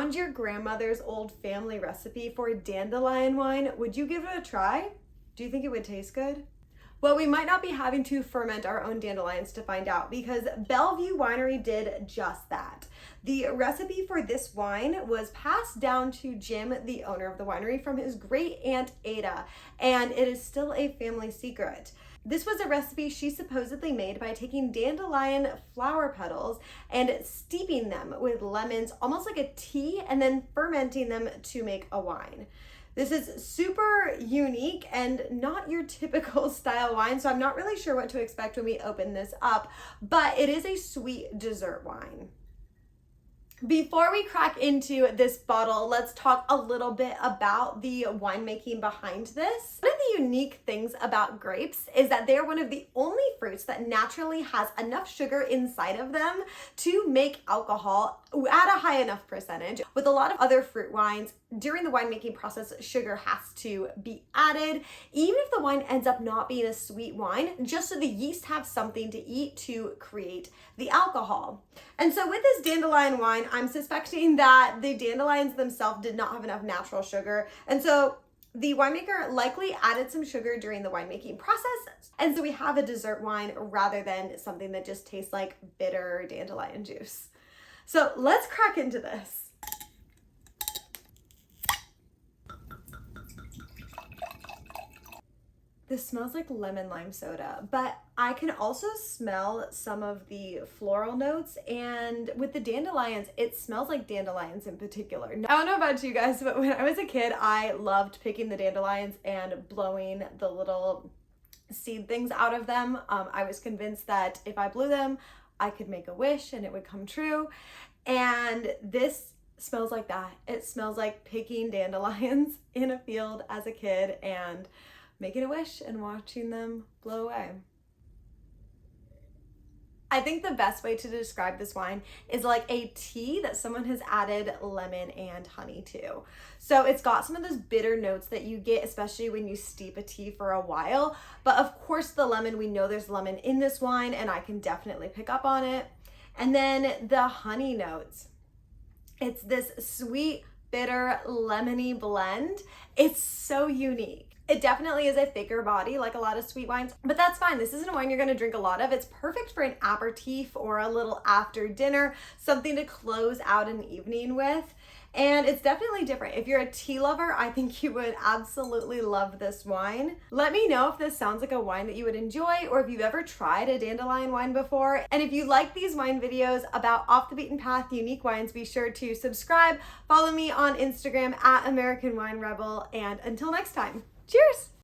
found your grandmother's old family recipe for dandelion wine, would you give it a try? Do you think it would taste good? Well, we might not be having to ferment our own dandelions to find out, because Belleview Winery did just that. The recipe for this wine was passed down to Jim, the owner of the winery, from his great aunt Ada, and it is still a family secret. This was a recipe she supposedly made by taking dandelion flower petals and steeping them with lemons, almost like a tea, and then fermenting them to make a wine. This is super unique and not your typical style wine, so I'm not really sure what to expect when we open this up, but it is a sweet dessert wine. Before we crack into this bottle, let's talk a little bit about the winemaking behind this. One of the unique things about grapes is that they're one of the only fruits that naturally has enough sugar inside of them to make alcohol at a high enough percentage. With a lot of other fruit wines, during the winemaking process, sugar has to be added, even if the wine ends up not being a sweet wine, just so the yeast have something to eat to create the alcohol. And so with this dandelion wine, I'm suspecting that the dandelions themselves did not have enough natural sugar. And so the winemaker likely added some sugar during the winemaking process. And so we have a dessert wine rather than something that just tastes like bitter dandelion juice. So let's crack into this. This smells like lemon lime soda, but I can also smell some of the floral notes, and with the dandelions, it smells like dandelions in particular. I don't know about you guys, but when I was a kid, I loved picking the dandelions and blowing the little seed things out of them. I was convinced that if I blew them, I could make a wish and it would come true. And this smells like that. It smells like picking dandelions in a field as a kid and making a wish and watching them blow away. I think the best way to describe this wine is like a tea that someone has added lemon and honey to. So it's got some of those bitter notes that you get, especially when you steep a tea for a while. But of course the lemon, we know there's lemon in this wine and I can definitely pick up on it. And then the honey notes. It's this sweet, bitter, lemony blend. It's so unique. It definitely is a thicker body, like a lot of sweet wines, but that's fine. This isn't a wine you're gonna drink a lot of. It's perfect for an aperitif or a little after dinner, something to close out an evening with. And it's definitely different. If you're a tea lover, I think you would absolutely love this wine. Let me know if this sounds like a wine that you would enjoy, or if you've ever tried a dandelion wine before. And if you like these wine videos about off the beaten path, unique wines, be sure to subscribe, follow me on Instagram at American Wine Rebel, and until next time, cheers!